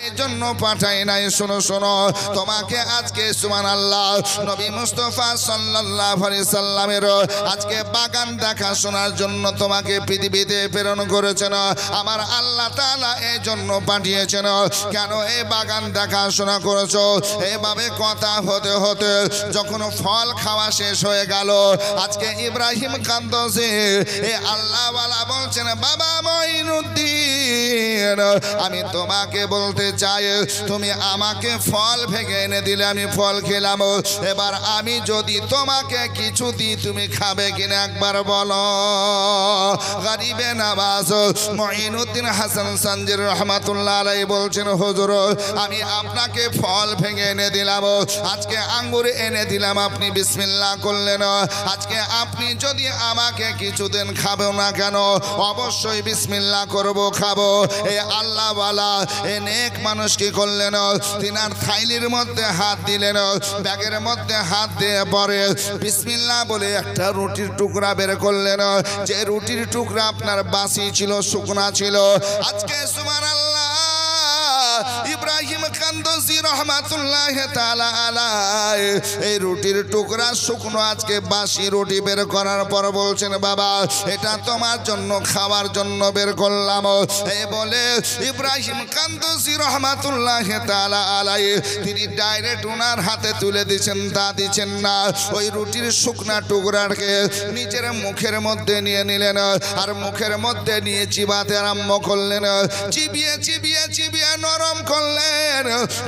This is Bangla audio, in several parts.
এজন্য পাঠাই নাই। শোনো শোনো, তোমাকে আজকে সুবহানাল্লাহ নবী মুস্তাফা সাল্লাল্লাহু আলাইহি সাল্লামের আজকে বাগান দেখাশোনার জন্য তোমাকে পৃথিবীতে প্রেরণ করেছেন আমার আল্লাহ তাআলা। এই জন্য পাঠিয়েছেন। কেন এই বাগান দেখাশোনা করেছো? এইভাবে কথা হতে হতে যখন ফল খাওয়া শেষ হয়ে গেল, আজকে ইব্রাহিম কান্দছে। এই আল্লাহওয়ালা বলছেন, বাবা মঈনুদ্দিন, আমি তোমাকে বলতে চাই, তুমি আমাকে ফল ভেঙে এনে দিলে আমি ফল খেলাম। এবার আমি যদি তোমাকে কিছু দিই, তুমি খাবে কিনা একবার বলো। গরিবে নামাজ মঈনুদ্দিন হাসান সানজির রহমাতুল্লাহ আলাইহি বলছেন, হুজুর আমি আপনাকে ফল ভেঙে এনে দিলাম, আজকে আঙ্গুর এনে দিলাম, আপনি বিসমিল্লাহ করলেন। আজকে আপনি যদি আমাকে কিছু দেন, খাবো না কেন? অবশ্যই বিসমিল্লাহ করব, খাবো। এই আল্লাহওয়ালা এ নেক মানুষ কি করলেন? তিনার থাইলির মধ্যে হাত দিলেন, ব্যাগের মধ্যে হাত দিয়ে পরে বিসমিল্লাহ বলে একটা রুটির টুকরা বের করলেন। যে রুটির টুকরা আপনার বাসি ছিল, শুকনা ছিল। আজকে সুবহানাল্লাহ ইব্রাহিম কান্দসি রহমাতুল্লাহ তাআলা আলাইহি এই রুটির টুকরা শুকনো আজকে বাসি রুটি বের করার পর বলছেন, বাবা এটা তোমার জন্য খাওয়ার জন্য বের করলাম। এই বলে ইব্রাহিম কান্দসি রহমাতুল্লাহ তাআলা আলাইহি তিনি ডাইরেক্ট ওনার হাতে তুলে দিচ্ছেন, তা দিচ্ছেন না। ওই রুটির শুকনা টুকরাকে নিজের মুখের মধ্যে নিয়ে নিলেন, আর মুখের মধ্যে নিয়ে চিবাতে আরম্ভ করলেন। চিবিয়ে চিবিয়ে চিবিয়ে নরম করলেন।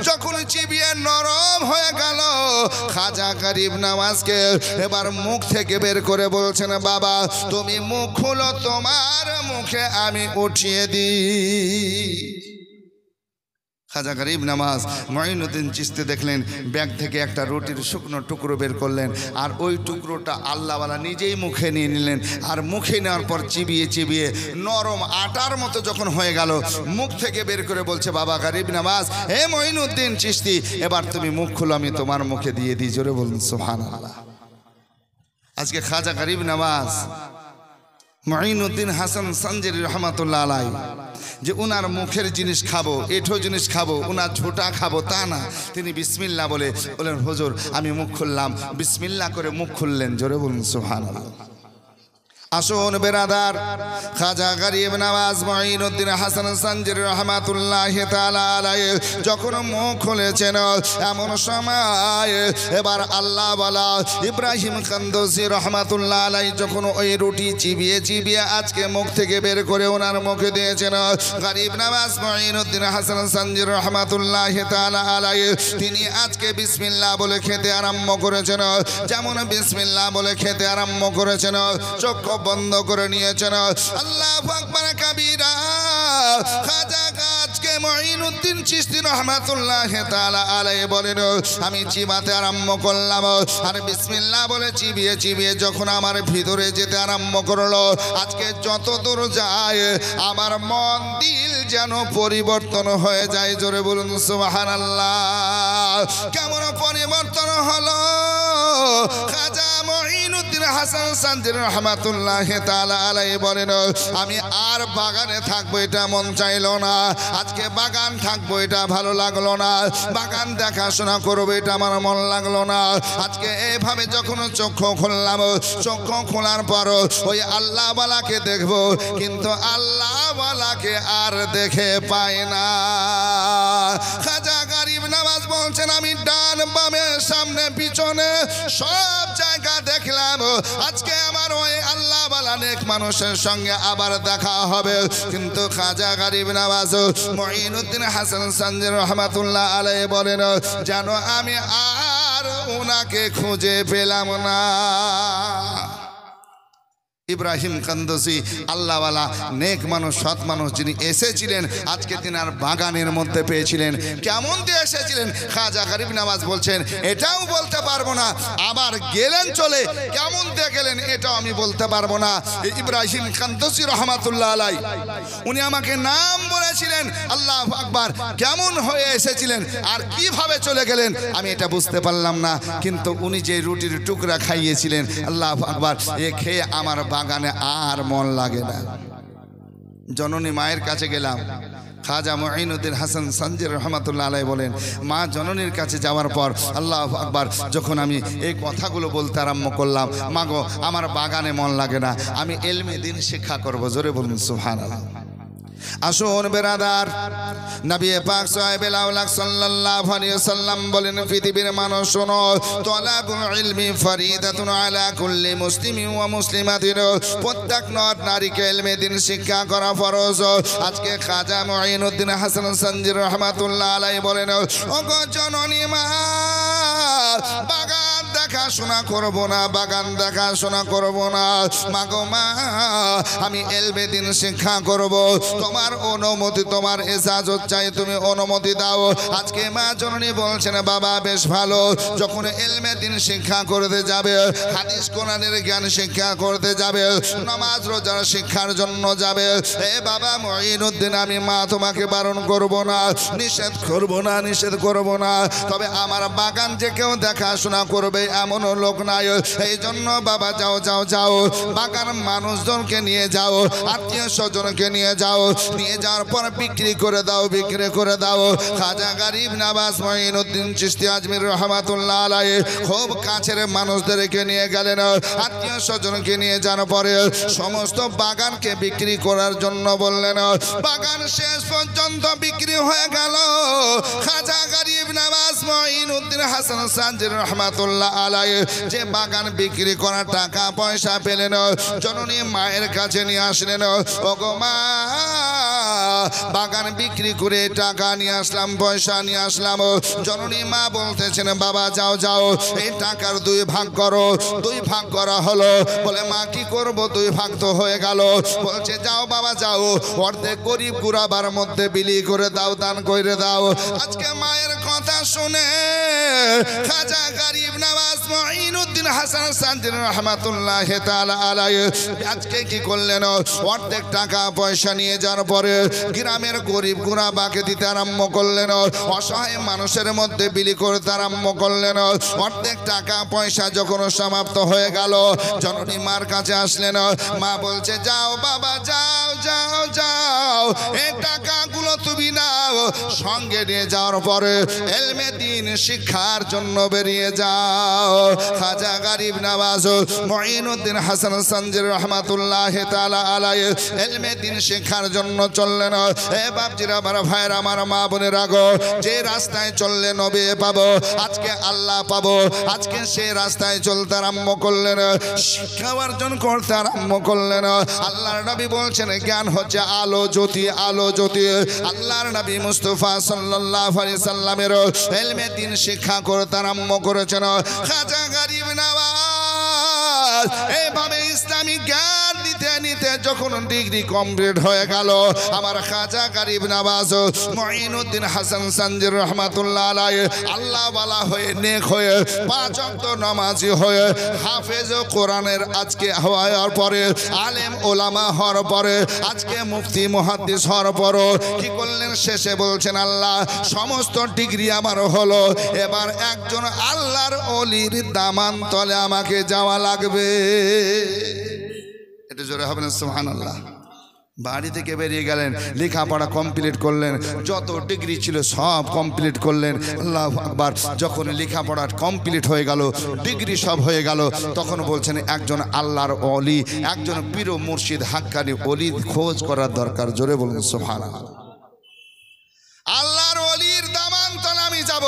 যখন চিবিয়ে নরম হয়ে গেল, খাজা গরিব নওয়াজকে এবার মুখ থেকে বের করে বলছেন, বাবা তুমি মুখ খুলো, তোমার মুখে আমি উঠিয়ে দিই। খাজা গরিব নওয়াজ মঈনুদ্দিন চিশতি দেখলেন, ব্যাগ থেকে একটা রুটির শুকনো টুকরো বের করলেন, আর ওই টুকরোটা আল্লাহওয়ালা নিজেই মুখে নিয়ে নিলেন। আর মুখে নেওয়ার পর চিবিয়ে চিবিয়ে নরম আটার মতো যখন হয়ে গেল, মুখ থেকে বের করে বলছে, বাবা গরিব নওয়াজ, হে মঈনুদ্দিন চিশতি, এবার তুমি মুখ খুলো, আমি তোমার মুখে দিয়ে দিই। জোরে বলুন সুবহানাল্লাহ। আজকে খাজা গরিব নওয়াজ মঈনুদ্দিন হাসান সানজির রহমাতুল্লাহ আলাইহি যে উনার মুখের জিনিস খাবো, এঠো জিনিস খাবো, উনার ঝোটা খাবো তা না, তিনি বিসমিল্লাহ বলেন, হুজুর আমি মুখ খুললাম। বিসমিল্লাহ করে মুখ খুললেন। জোরে বলুন সুবহানাল্লাহ। আসুন বেরাদার, খাজা গরিব নওয়াজ মঈনুদ্দিন হাসান সানজির রহমাতুল্লাহ তাআলা আলাইহি যখন মুখ খুলেছেন, এমন সময় এবার আল্লাহ ওয়ালা ইব্রাহিম কান্দসি রহমাতুল্লাহ আলাইহি যখন ওই রুটি চিবিয়ে চিবিয়ে আজকে মুখ থেকে বের করে ওনার মুখে দিয়েছেন, গরিব নওয়াজ মঈনুদ্দিন হাসান সানজির রহমাতুল্লাহ তাআলা আলাইহি তিনি আজকে বিসমিল্লাহ বলে খেতে আরম্ভ করেছেন। যেমন বিসমিল্লাহ বলে খেতে আরম্ভ করেছেন, চোখ বন্ধ করে নিয়েছেন। আল্লাহু আকবার কাবীরা। খাজা আজকে মঈনুদ্দিন চিশতি রহমাতুল্লাহ তাআলা আলাইহি বলেন, আমি চিবাতে আরম্ভ করলাম, আর বিসমিল্লাহ বলে চিবিয়ে চিবিয়ে যখন আমার ভিতরে যেতে আরম্ভ করলো, আজকে যত দূর যায় আমার মন দিল যেন পরিবর্তন হয়ে যায়। জোরে বলুন সুবহানাল্লাহ। কেমন পরিবর্তন হলো? খাজা মঈনুদ্দিন হাসান সানজির রহমাতুল্লাহ তাআলা আলাইহি বলেন, আমি আর বাগানে থাকবো এটা মন চাইলো না, আজকে বাগান থাকবো এটা ভালো লাগলো না, বাগান দেখাশোনা করবো এটা আমার মন লাগলো না। আজকে এইভাবে যখন চক্ষু খুললাম, চক্ষু খোলার পর ওই আল্লাহওয়ালাকে দেখবো, কিন্তু আল্লাহওয়ালাকে আর দেখে পাই না। খাজা গরিব নওয়াজ বলছেন, আমি ডান বামে সামনে পিছনে সব জায়গা দেখলাম, আজকে আমার ওই আল্লাহওয়ালা নেক মানুষের সঙ্গে আবার দেখা হবে, কিন্তু খাজা গরিব নওয়াজ মঈনুদ্দিন হাসান সানজির রহমাতুল্লাহ আলাইহি বলেন, যেন আমি আর ওনাকে খুঁজে পেলাম না। ইব্রাহিম কান্দসি আল্লাহওয়ালা নেক মানুষ, সৎ মানুষ যিনি এসেছিলেন, আজকে তিনি আর বাগানের মধ্যে পেয়েছিলেন। কেমন দিয়ে এসেছিলেন? খাজা গরিব নওয়াজ বলছেন, এটাও বলতে পারবো না। আবার গেলেন চলে, কেমন দিয়ে গেলেন এটাও আমি বলতে পারবো না। ইব্রাহিম কান্দসি রহমাতুল্লাহ আলাইহি উনি আমাকে নাম বলেছিলেন, আল্লাহু আকবার, কেমন হয়ে এসেছিলেন আর কিভাবে চলে গেলেন আমি এটা বুঝতে পারলাম না, কিন্তু উনি যে রুটির টুকরা খাইয়েছিলেন, আল্লাহু আকবার, এ খেয়ে আমার বাগানে আর মন লাগে না। জননী মায়ের কাছে গেলাম, খাজা মুঈনুদ্দিন হাসান সানজির রহমাতুল্লাহ আলাইহি বলেন, মা জননীর কাছে যাওয়ার পর আল্লাহু আকবার, যখন আমি এই কথাগুলো বলতে আরম্ভ করলাম, মা গো আমার বাগানে মন লাগে না, আমি ইলমে দ্বীন শিক্ষা করব। জোরে বলুন সুবহানাল্লাহ। আসুন বেরাদার, নবী পাক সাহেবুল আওলাক সাল্লাল্লাহু আলাইহি ওয়াসাল্লাম বলেন, পৃথিবীর মানুষ শোনো, তালাবুল ইলমি ফরিদাতুন আলা কুল্লি মুসলিমিন ওয়া মুসলিমাতিন, প্রত্যেক নর নারীকে ইলমে দ্বীন শিক্ষা করা ফরজ। আজকে খাজা মুঈনুদ্দিন হাসান সানজির রহমাতুল্লাহ আলাইহি বলেন, ওগো জননী মা, বাগান দেখাশোনা করব না, বাগান দেখাশোনা করব না, মাগো মা আমি ইলমে দ্বীন শিক্ষা করব, তোমার অনুমতি, তোমার ইজাজত চাই, তুমি অনুমতি দাও। আজকে মা জননী বলছেন, বাবা বেশ ভালো, যখন ইলমে দ্বীন শিক্ষা করতে যাবে, হাদিস কোরআনের জ্ঞান শিক্ষা করতে যাবে, নামাজ রোজার শিক্ষার জন্য যাবে, এ বাবা মুঈনুদ্দিন আমি মা তোমাকে বারণ করব না, নিষেধ করব না, নিষেধ করব না, তবে আমার বাগান যে কেউ দেখাশোনা করবে এমন লোক নাই, এই জন্য বাবা যাও যাও যাও, বাগান মানুষজনকে নিয়ে যাও, আত্মীয় স্বজনকে নিয়ে যাও, নিয়ে যাওয়ার পর বিক্রি করে দাও, বিক্রি করে দাও। খাজা গরিব নওয়াজ মুঈনুদ্দিন চিশতি আজমির রহমাতুল্লাহ আলাইহি খুব কাছের মানুষদেরকে নিয়ে গেলেন, আত্মীয় স্বজনকে নিয়ে যাওয়ার পরে সমস্ত বাগানকে বিক্রি করার জন্য বললেন। বাগান শেষ পর্যন্ত বিক্রি হয়ে গেল। খাজা গরিব নওয়াজ মুঈনুদ্দিন হাসান সানজির রহমাতুল্লাহ আলাইহি যে বাগান বিক্রি করার টাকা পয়সা পেলেন, জননী মায়ের কাছে নিয়ে আসলেন, ওগো মা বাগান বিক্রি করে টাকা নিয়ে আসলাম, পয়সা নিয়ে আসলাম। জননী মা বলতেছেন, বাবা যাও যাও, এই টাকার দুই ভাগ করো। দুই ভাগ করা হলো। বলে মা কি করব, দুই ভাগ তো হয়ে গেল। বলছে যাও বাবা যাও, অর্ধেক গরিব গুরাবার মধ্যে বিলি করে দাও, দান করে দাও। আজকে মায়ের কথা শুনে খাজা গরিব নওয়াজ মুঈনুদ্দিন হাসান সানজির রহমাতুল্লাহ তাআলা আলাইহি আজকে কি করলেন, অর্ধেক টাকা পয়সা নিয়ে যাওয়ার পরে গ্রামের গরিব গুরাবাকে দিতে আরম্ভ করলেন, অসহায় মানুষের মধ্যে বিলি করতে আরম্ভ করলেন। অর্ধেক টাকা পয়সা যখন সমাপ্ত হয়ে গেল, জননী মার কাছে আসলেন। মা বলছে যাও বাবা যাও যাও যাও, এই টাকাগুলো তুমি নাও, সঙ্গে নিয়ে যাওয়ার পরে ইলমে দ্বীন শিক্ষার জন্য বেরিয়ে যাও। খাজা গরিব নওয়াজ মুঈনুদ্দিন হাসান সানজির রহমাতুল্লাহ তাআলা আলাইহি ইলমে দ্বীন শিক্ষার জন্য চললেন। এ বাপজিরা, আমার ভাইয়ের, আমার মা বোনেরা গো, যে রাস্তায় চললে নবী পাবো, আজকে আল্লাহ পাবো, আজকে সেই রাস্তায় চলতে আরম্ভ করলেন, শিক্ষা অর্জন করতে আরম্ভ করলেন। আল্লাহর নবী বলছেন, জ্ঞান হচ্ছে আলো জ্যোতি, আলো জ্যোতি। আল্লাহর নবী মুস্তাফা সাল্লাল্লাহু আলাইহি সাল্লামের ইলমে দ্বীন শিক্ষা করতে আরম্ভ করেছেন। খাজা গরিব নওয়াজ এইভাবে ইসলামিক জ্ঞান নিতে নিতে যখন ডিগ্রি কমপ্লিট হয়ে গেল, আমার খাজা গরিব নওয়াজ মুঈনুদ্দিন হাসান সানজির রহমাতুল্লাহ আলাইহি আল্লাহ ওয়ালা হয়ে, নেক হয়ে, পাঁচ ওয়াক্ত নামাজি হয়ে, হাফেজ কোরআনের আজকে হওয়ার পরে, আলেম ওলামা হওয়ার পরে, আজকে মুফতি মুহাদ্দিস হওয়ার পরও কি করলেন, শেষে বলছেন, আল্লাহ সমস্ত ডিগ্রি আমার হলো, এবার একজন আল্লাহর ওলির দামান তলে আমাকে যাওয়া লাগবে। এটা জোরে হবে না সুবহানাল্লাহ। বাড়ি থেকে বেরিয়ে গেলেন, লেখাপড়া কমপ্লিট করলেন, যত ডিগ্রি ছিল সব কমপ্লিট করলেন। আল্লাহু আকবার। যখন লেখাপড়া কমপ্লিট হয়ে গেল, ডিগ্রি সব হয়ে গেল, তখন বলছেন একজন আল্লাহর ওলি, একজন পীর মুর্শিদ হাক্কানি ওলি খোঁজ করার দরকার। জোরে বলুন সুবহানাল্লাহ। আল্লাহর ওলির দামানতলে আমি যাব,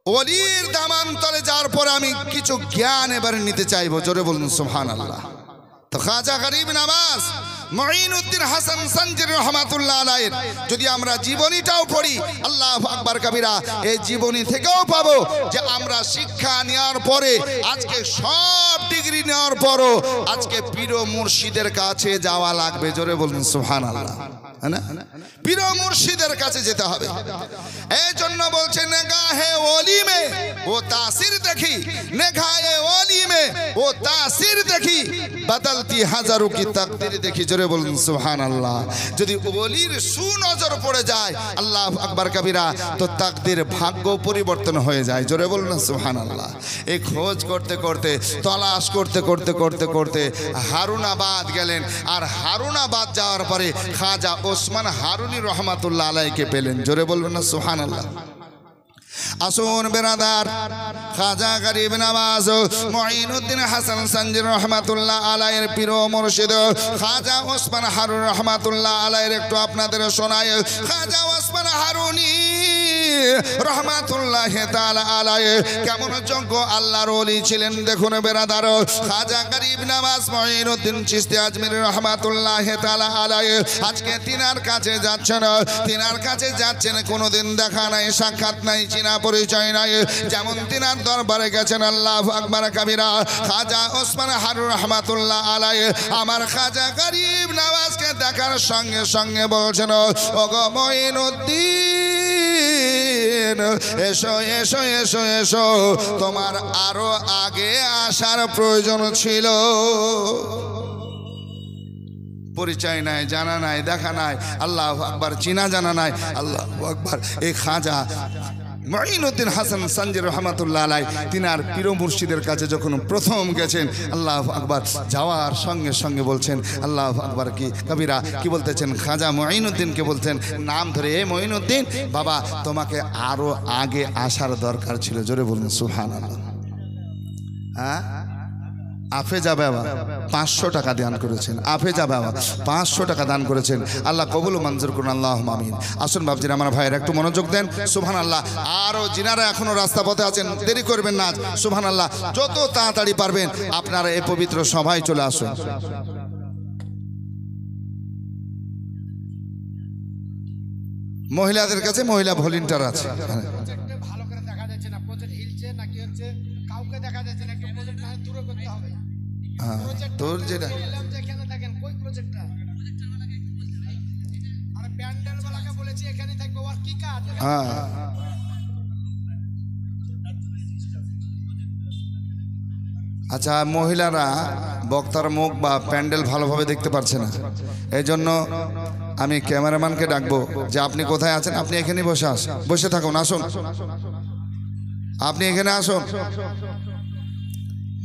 ওলির দামানতলে যাওয়ার পরে আমি কিছু জ্ঞান এবারে নিতে চাইবো। জোরে বলুন সুবহানাল্লাহ। তো খাজা গরিব নওয়াজ মুঈনুদ্দিন হাসান সানজির রহমাতুল্লাহ আলাইহি যদি আমরা জীবনীটাও পড়ি, আল্লাহু আকবার কবিরা, এই জীবনী থেকেও পাবো যে আমরা শিক্ষা নেওয়ার পরে, আজকে সব ডিগ্রি নেওয়ার পরও আজকে পীর মুর্শিদের কাছে যাওয়া লাগবে। জোরে বলুন সুবহানাল্লাহ। পীর মুর্শিদের কাছে যেতে হবে। এই জন্য বলছে, নেগাহে ওলি মে ও তাসির দেখি, নেগাহে ওলি মে ও তাসির দেখি, বদলতি হাজারো কি তাকদীর দেখি। জোরে বলুন সুবহানাল্লাহ। যদি ওলির সুনজর পড়ে যায়, আল্লাহু আকবার কবিরা, তো তাকদীর ভাগ্য পরিবর্তন হয়ে যায়। জোরে বলুন সুবহানাল্লাহ। এই খোঁজ করতে করতে, তলাশ করতে করতে করতে করতে হারুনাবাদ গেলেন। আর হারুনাবাদ যাওয়ার পরে খাজা ওসমান হারুনি রহমাতুল্লাহ আলাইকে পেলেন। জোরে বলবেন না সুবহানাল্লাহ। আসুন বেরাদার, খাজা গরিব নওয়াজ মুঈনুদ্দিন হাসান সঞ্জি রহমাতুল্লাহ আলাইহির পীর ও মুর্শিদ খাজা ওসমান হারুন রহমাতুল্লাহ আলাইহির একটু আপনাদের শোনায়। খাজা ওসমান হারুনি রহমাতুল্লাহ তাআলা আলাইহি কেমন যোগ্য আল্লাহর ওলি ছিলেন দেখুন বেরাদার। খাজা গরিব নওয়াজ মুঈনুদ্দিন চিশতি আজমিরি রহমাতুল্লাহ তাআলা আলাইহি আজকে তিনার কাছে যাচ্ছেন, কোনোদিন দেখা নাই, সাক্ষাৎ নাই, চিনা পরিচয় নাই, যেমন তিনার দরবারে গেছেন আল্লাহু আকবার কাবীরা। খাজা ওসমান হারুন রহমাতুল্লাহ আলাইহি আমার খাজা গরিব নওয়াজকে দেখার সঙ্গে সঙ্গে বলছেন, ওগো মুঈনুদ্দিন এসো এসো এসো এসো, তোমার আরো আগে আসার প্রয়োজন ছিল। পরিচয় নাই, জানা নাই, দেখা নাই, আল্লাহু আকবার, চিনা জানা নাই, আল্লাহু আকবার। এই খাজা মুঈনুদ্দিন হাসান সঞ্জি রহমাতুল্লাহ আলাইহি তিনার পীর মুর্শিদের কাছে যখন প্রথম গেছেন, আল্লাহু আকবার, যাওয়ার সঙ্গে সঙ্গে বলছেন আল্লাহু আকবার কি কবিরা কি বলতেছেন, খাজা মুঈনুদ্দিনকে বলছেন নাম ধরে, এ মুঈনুদ্দিন বাবা তোমাকে আরো আগে আসার দরকার ছিল। জোরে বলুন সুবহানাল্লাহ। হ্যাঁ, আফেজা বাবা 500 টাকা দান করেছেন, আফেজা বাবা 500 টাকা দান করেছেন। আল্লাহ কবুল ও মঞ্জুর করুন, আল্লাহুম্মা আমিন। আসুন বাবজিরা আমার ভাইয়ের একটু মনোযোগ দেন, সুবহানাল্লাহ। আরও যিনারা এখনো রাস্তা পথে আছেন দেরি করবেন না, সুবহানাল্লাহ, যত তাড়াতাড়ি পারবেন আপনারা এই পবিত্র সভায় চলে আসুন। মহিলাদের কাছে মহিলা ভলেন্টিয়ার আছে। ভালো করে দেখা যাচ্ছে না, প্রজেক্ট হিলছে নাকি হচ্ছে কাউকে দেখা যাচ্ছে না, একটু প্রজেক্ট না দূরে করতে হবে। তোর যেটা এখানে দেখেন কই প্রজেক্টটা, আরে প্যান্ডেল वालाকে বলেছি এখানে থাকবে, ওর কি কাজ? হ্যাঁ, আচ্ছা, মহিলারা বক্তার মুখ বা প্যান্ডেল ভালোভাবে দেখতে পারছে না, এই জন্য আমি ক্যামেরাম্যানকে ডাকবো যে আপনি কোথায় আছেন, আপনি এখানেই বসে থাকুন, আসুন, আপনি এখানে আসুন।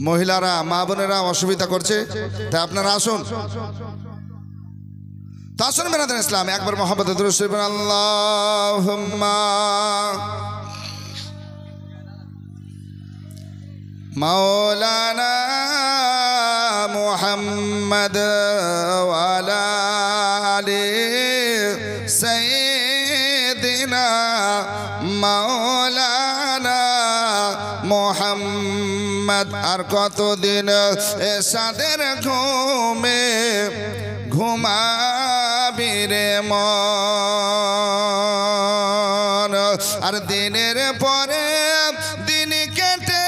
মহিলারা মা বোনেরা অসুবিধা করছে, তাই আপনারা আসুন। তা আসুন বেরাদার ইসলাম, একবার মোহাম্মদ দুরূদ শরীফ আল্লাহুম্মা মাওলানা মুহাম্মদ ওয়া আলা আলি সাইয়্যিদিনা মাওলানা মুহাম্মদ। আর কতদিন এসাদের ঘুমে ঘুমাবি রে মন, আর দিনের পরে দিন কেটে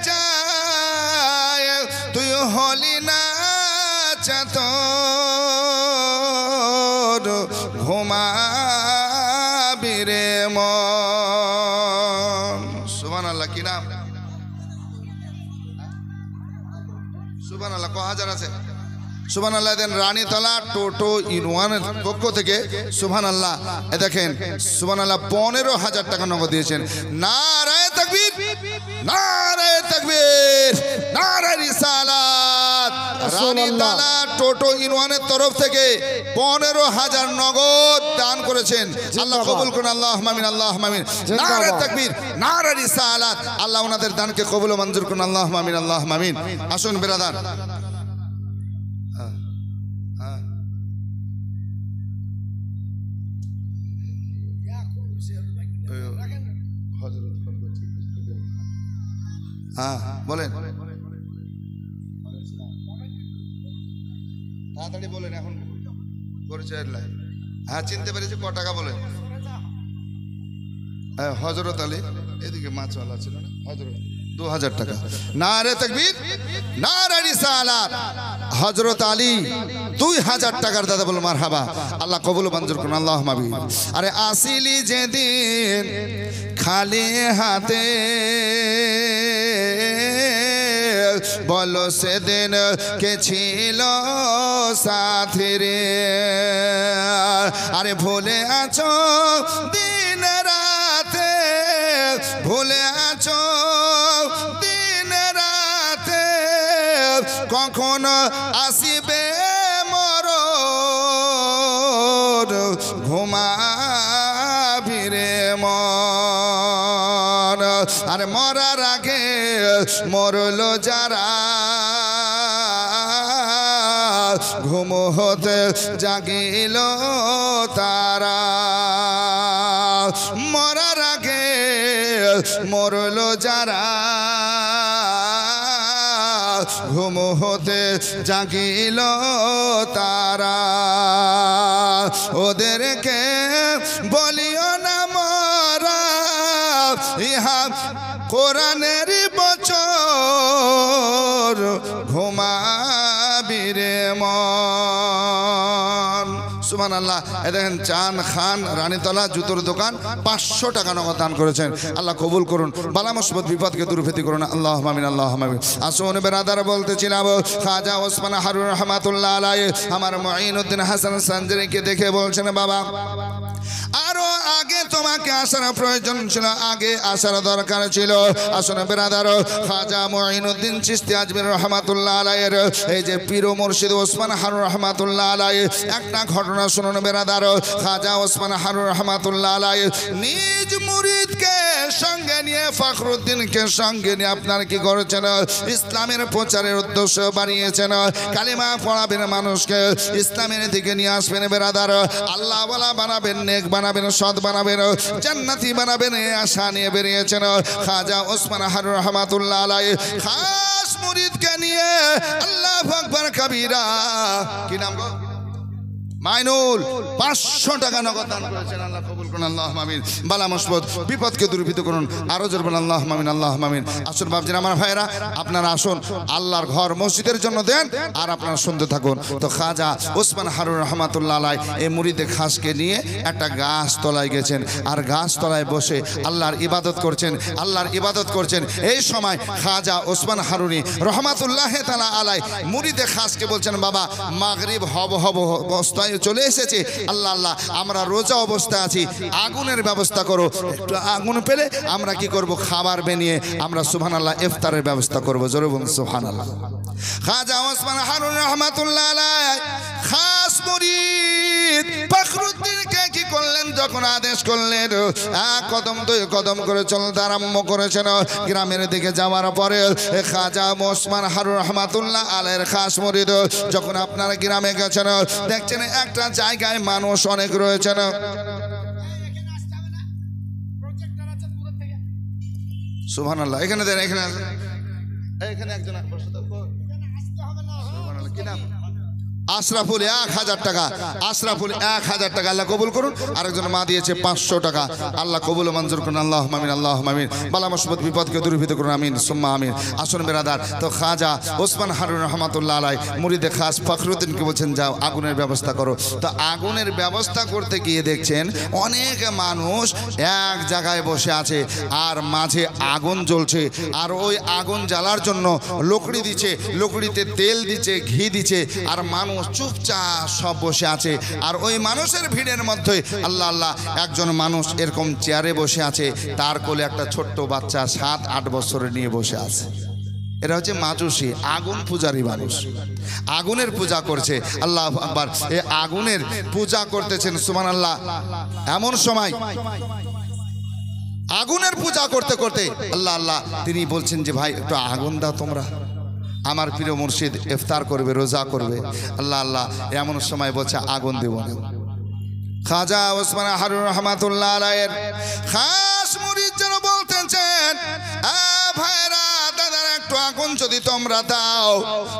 যায়, তুই হলি না চাতর, ঘুমাবি রে মন। সুবহানাল্লাহ, কি নাম? সুবহানাল্লাহ, ক হাজার আছে? সুবহানাল্লাহ দেন। রানীতলা টোটো ইউনিয়নের পক্ষ থেকে সুবহানাল্লাহ, এ দেখেন সুবহানাল্লাহ 15,000 টাকা নগদ দিয়েছেন। নারায়ে তাকবীর, নারায়ে তাকবীর, নারায়ে রিসালাত। রানীতলা টোটো ইউনিয়নের তরফ থেকে 15,000 নগদ দান করেছেন। আল্লাহ কবুল করুন, আল্লাহুম্মা আমিন, আল্লাহুম্মা আমিন। নারায়ে তাকবীর, নারায়ে রিসালাত। আল্লাহ ওনাদের দানকে কবুল ও মঞ্জুর করুন, আল্লাহুম্মা আমিন, আল্লাহুম্মা আমিন। আসুন বেরাদার, হ্যাঁ বলেন, তাড়াতাড়ি বলেন, এখন পরিচয়ের লাইন। হ্যাঁ চিনতে পেরেছি, ক টাকা বলেন? হযরত আলী, এদিকে মাছওয়ালা ছিল না, হযরত 2000 টাকা। নারে তাকবীর, নারে রিসালাত। হযরত আলী 2000 টাকার দাদা বলো মারহাবা। আল্লাহ কবুল মঞ্জুর করুন, আল্লাহুম্মা আমিন। আরে আসিলি যেদিন খালি হাতে, বলো সেদিন কে ছিল সাথী রে, আরে ভুলে আছো দিন রাতে, ভুলে আছো দিন রাতে, কখন আসিবে মরণ, মন আর মরার আগে মরলো যারা ঘুম হতে জাগিল তারা মরার আগে মরলো যারা ঘুম হতে জাগিল তারা ওদেরকে বলিও না মরা ইহা কোরআনের বচন ঘুমাবিরে মন সুবহানাল্লাহ। এই দেখেন চান খান রানীতলা জুতোর দোকান 500 টাকা নগদ দান করেছেন। আল্লাহ কবুল করুন, বালা মুসিবত বিপদকে দূরভীতি করুন। আল্লাহুম্মা আমিন আল্লাহুম্মা আমিন। আসুন বেরাদার বলতেছিলাম খাজা ওসমান হারুন রহমাতুল্লাহ আলাইহি আমার মুঈনুদ্দিন হাসান সানজারিকে দেখে বলছেন বাবা আরো আগে তোমাকে আসার প্রয়োজন ছিল, আগে আসার দরকার ছিল। আসুন বেরাদার খাজা মুঈনুদ্দিন চিশতি আজমির রহমাতুল্লাহ আলাইহির এই যে পীর ও মুর্শিদ ওসমান হারুন রহমাতুল্লাহ আলাইহি একটা ঘটনা শুনুন বেরাদার। খাজা ওসমান হারুন রহমাতুল্লাহ আলাইহি নিজ মুরিদকে সঙ্গে নিয়ে ফখরুদ্দিনকে সঙ্গে নিয়ে আপনার কি করেছেন ইসলামের প্রচারের উদ্দেশ্য বানিয়েছেন। কালিমা পড়াবেন, মানুষকে ইসলামের দিকে নিয়ে আসবেন বেরাদার। আল্লাহ ওয়ালা বানাবেন, নেক বানাবেন, সৎ বানাবেন, জান্নাতি বানাবেন, আশা নিয়ে বেরিয়েছেন খাজা ওসমান হারুন রহমাতুল্লাহ আলাইহি খাস মুরিদকে নিয়ে। আল্লাহু আকবার কবীরা। কি নাম গো? মাইনুল 500 টাকা নগদ দান করেছেন। আল্লাহ কবুল করুন, আল্লাহুম্মা আমিন। বালা মুসিবত বিপদকে দূরীভূত করুন। আরো জোরে বলেন আল্লাহুম্মা আমিন আল্লাহুম্মা আমিন। আসুন বাপজিরা আমার ভাইরা, আপনারা আসুন আল্লাহর ঘর মসজিদের জন্য দেন আর আপনারা শুনতে থাকুন। তো খাজা ওসমান হারুন রহমাতুল্লাহ আলাইহি এই মুরিদে খাসকে নিয়ে একটা গাছ তলায় গেছেন আর গাছ তলায় বসে আল্লাহর ইবাদত করছেন, আল্লাহর ইবাদত করছেন। এই সময় খাজা ওসমান হারুনি রহমাতুল্লাহ তাআলা আলাইহি মুরিদে খাসকে বলছেন বাবা মাগরিব হব অবস্থায় চলে এসেছে, আল্লাহ আল্লাহ আমরা রোজা অবস্থায় আছি, আগুনের ব্যবস্থা করো। একটু আগুন পেলে আমরা কি করব? খাবার বানিয়ে আমরা সুবহানাল্লাহ ইফতারের ব্যবস্থা করব। জোরে বলুন সুবহানাল্লাহ। খাজা ওসমান হারুন রহমাতুল্লাহ আলাইহি খাস মুরিদ ফখরুদ্দিনকে কি করলেন? যখন আদেশ করলেন এক কদম দুই কদম করে চলতে আরম্ভ করেছেন। গ্রামের দিকে যাওয়ার পরে খাজা ওসমান হারুন রহমাতুল্লাহ আলাইহির খাস মুরিদ যখন আপনারা গ্রামে গেছেন দেখছেন একটা জায়গায় মানুষ অনেক রয়েছেন। সুবহানাল্লাহ। এখানে দেন, এখানে এখানে একজন কি নাম? আশরাফুল 1000 টাকা। আশরাফুল 1000 টাকা আল্লাহ কবুল করুন। আরেকজন মা দিয়েছে 500 টাকা। আল্লাহ কবুল ও মঞ্জুর করুন। আল্লাহুম্মা আমিন আল্লাহুম্মা আমিন। বালা মুসিবত বিপদকে দূরীভূত করুন। আমিন সুম্মা আমিন। আসুন বেরাদার। তো খাজা ওসমান হারুন রহমাতুল্লাহ আলাইহি মুরিদে খাস ফখরুদ্দিনকে বলছেন যাও আগুনের ব্যবস্থা করো। তো আগুনের ব্যবস্থা করতে গিয়ে দেখছেন অনেক মানুষ এক জায়গায় বসে আছে আর মাঝে আগুন জ্বলছে আর ওই আগুন জ্বালার জন্য লকড়ি দিচ্ছে, লকড়িতে তেল দিচ্ছে, ঘি দিচ্ছে আর মানুষ চুপচাপ সব বসে আছে। আর ওই মানুষের ভিড়ের মধ্যে আল্লাহ আল্লাহ একজন মানুষ এরকম চেয়ারে বসে আছে, তার কোলে একটা ছোট্ট বাচ্চা 7-8 বছরের নিয়ে বসে আছে। এরা হচ্ছে মাজুসি, আগুন পূজারী মানুষ, আগুনের পূজা করছে। আল্লাহু আকবার। এই আগুনের পূজা করতেছেন সুবহানাল্লাহ। এমন সময় আগুনের পূজা করতে করতে আল্লাহ আল্লাহ তিনি বলছেন যে ভাই একটু আগুন দাও তোমরা, আমার প্রিয় মুর্শিদ ইফতার করবে, রোজা করবে। আল্লাহ আল্লাহ এমন সময় বলছে আগুন দেব না। খাজা ওসমান হারুন রহমাতুল্লাহ আলাইহির খাস মুরিদ যেন বলতেছেন ভাইরা দাদারা একটু আগুন যদি তোমরা দাও,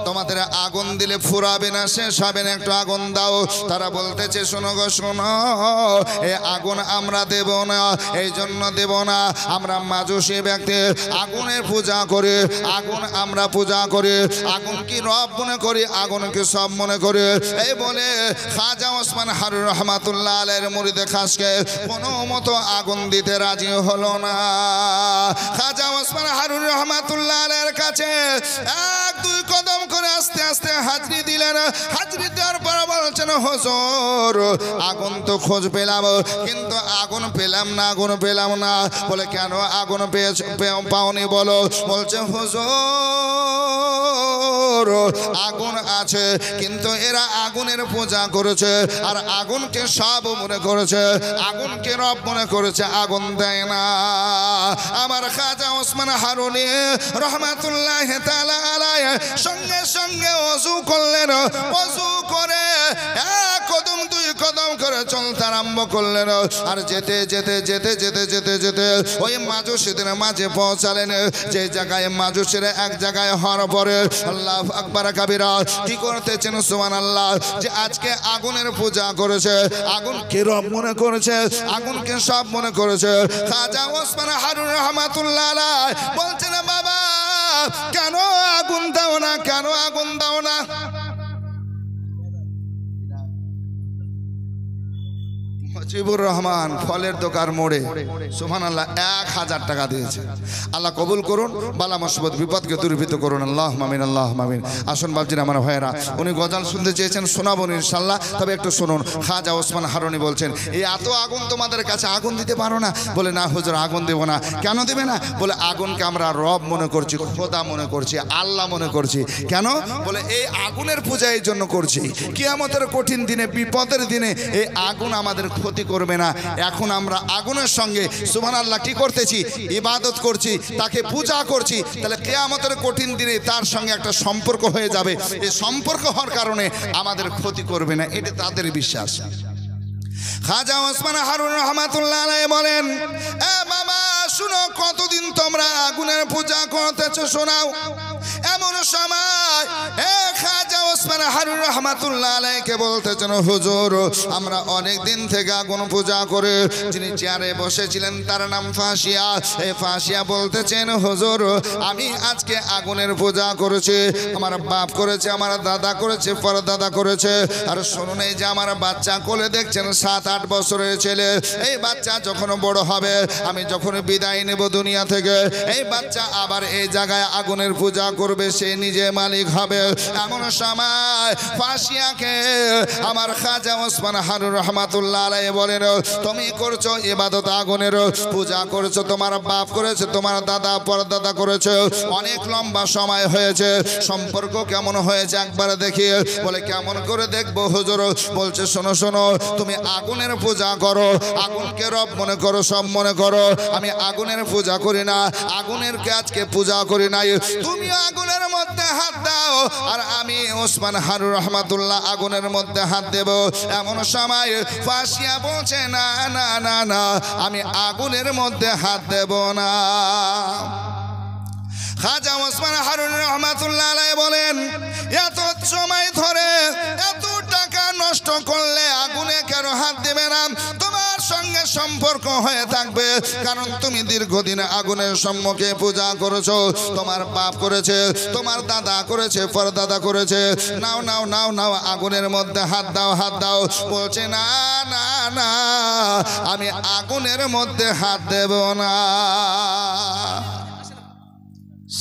তোমাদের আগুন দিলে ফুরাবে না, শেষ হবে না, একটু আগুন দাও। তারা বলতেছে শোনো গো শোনো, এই আগুন আমরা দেব না, এই জন্য দেব না আমরা মাজুসি ব্যক্তি আগুনের পূজা করি, আগুন আমরা পূজা করি, আগুন কি রব মনে করি, আগুন কি সব মনে করি। এই বলে খাজা ওসমান হারুন রহমাতুল্লাহ আলাইহির মুরিদে খাসকে কোনো মতো আগুন দিতে রাজি হলো না। খাজা ওসমান হারুন রহমাতুল্লাহ আলাইহির কাছে 1-2 কদম করে আস্তে আস্তে হাজরি দিলেন। হাজরি দেওয়ার পর বলছেন হুজুর আগুন তো খোঁজ পেলাম কিন্তু আগুন পেলাম না, আগুন পেলাম না। বলে, কেন আগুন পাওনি বলো? বলছে হুজুর হুজুর আগুন আছে, কিন্তু এরা আগুনের পূজা করেছে আর আগুনকে সব মনে করেছে, আগুনকে রব মনে করেছে, আগুন দেয় না। আমার খাজা ওসমান হারুনি রহমাতুল্লাহি তাআলা আলাইহি সঙ্গে সঙ্গে ওযু করলেন, ওযু করে এক কদম দুই কদম করে চলতে আরম্ভ করলেন। আর যেতে যেতে যেতে যেতে যেতে যেতে ওই মাজুসীদের মাঝে পৌঁছালেন, যে জায়গায় মাজুসীরা এক জায়গায় হওয়ার পরে আল্লাহু আকবার কাবীরা কি করতেছেন সুবহানাল্লাহ, যে আজকে আগুনের পূজা করেছে, আগুনকে রব মনে করেছে, আগুনকে সব মনে করেছে। খাজা ওসমান হারুন রহমাতুল্লাহ আলাইহি বলছেন, বাবা কেন আগুন দাও না, কেন আগুন দাও না? মুজিবুর রহমান ফলের দোকান মোড়ে সুবহানাল্লাহ 1000 টাকা দিয়েছে। আল্লাহ কবুল করুন, বালা মুসিবত বিপদকে দূরীভূত করুন, আল্লাহুম্মা আমিন, আল্লাহুম্মা আমিন। আসুন বাপজিরা আমার ভাইয়েরা, উনি গজল শুনতে চেয়েছেন, শোনাবো ইনশাআল্লাহ, তবে একটু শুনুন। খাজা ওসমান হারুনি বলছেন, এই এত আগুন তোমাদের কাছে, আগুন দিতে পারো না? বলে না হুজুর আগুন দেব না। কেন দেবে না? বলে আগুনকে আমরা রব মনে করছি, খোদা মনে করছি, আল্লাহ মনে করছি। কেন? বলে এই আগুনের পূজা এই জন্য করছি, কিয়ামতের কঠিন দিনে, বিপদের দিনে এই আগুন আমাদের ক্ষতি করবে না। এখন আমরা আগুনের সঙ্গে সুবহানাল্লাহ কি করতেছি? ইবাদত করছি, তাকে পূজা করছি, তাহলে কিয়ামতের কঠিন দিনে তার সঙ্গে একটা সম্পর্ক হয়ে যাবে। এই সম্পর্ক হওয়ার কারণে আমাদের ক্ষতি করবে না, এটা তাদের বিশ্বাস। খাজা ওসমান হারুন রহমাতুল্লাহ আলাইহি বলেন, এ মামা শুনো, কতদিন তোমরা আগুনের পূজা করতেছো শোনাও। এমন সময় এ খাজা ওসমান হারুন রহমাতুল্লাহ আলাইহিকে বলতেছেন, হুজুর আমরা অনেক দিন থেকে আগুন পূজা করে। যিনি চেয়ারে বসেছিলেন তার নাম ফাঁসিয়া। এই ফাঁসিয়া বলতেছেন, হুজুর আমি আজকে আগুনের পূজা করেছি, আমার বাপ করেছে, আমার দাদা করেছে, পরদাদা করেছে। আর শুনুন, এই যে আমার বাচ্চা কোলে দেখছেন 7-8 বছরের ছেলে, এই বাচ্চা যখন বড় হবে, আমি যখন বিদায় নেব দুনিয়া থেকে, এই বাচ্চা আবার এই জায়গায় আগুনের পূজা করবে, সে নিজে মালিক হবে। এমন সময় ফাঁসিয়াকে আমার খাজা ওসমান হারুন রহমাতুল্লাহ আলাইহি বলেন, তুমি করছো ইবাদত, আগুনের পূজা করছো, তোমার বাপ করেছে, তোমার দাদা পরদাদা করেছে, অনেক লম্বা সময় হয়েছে, সম্পর্ক কেমন হয়েছে একবার দেখি। বলে কেমন করে দেখবো হুজুর? বলছে শোনো শোনো, তুমি আগুনের পূজা করো, আগুনকে রব মনে করো, সব মনে করো। আমি আগুনের পূজা করি না, আগুনের আজকে পূজা করি নাই। তুমি আগুনের মধ্যে হাত দাও আর আমি ওসমান হারুন রহমাতুল্লাহ আগুনের মধ্যে হাত দেব। এমন সময় ফাঁসিয়া বলছে, না না না না, আমি আগুনের মধ্যে হাত দেব না। খাজা ওসমান হারুন রহমাতুল্লাহ আলাইহি বলেন, এত সময় ধরে এত টাকা নষ্ট করলে আগুনে কেন হাত দেবে না? তোমার সঙ্গে সম্পর্ক হয়ে থাকবে, কারণ তুমি দীর্ঘদিন আগুনের সম্মুখে পূজা করেছো, তোমার বাপ করেছে, তোমার দাদা করেছে, পরদাদা করেছে। নাও নাও নাও নাও, আগুনের মধ্যে হাত দাও, হাত দাও। বলছে না না না, আমি আগুনের মধ্যে হাত দেব না।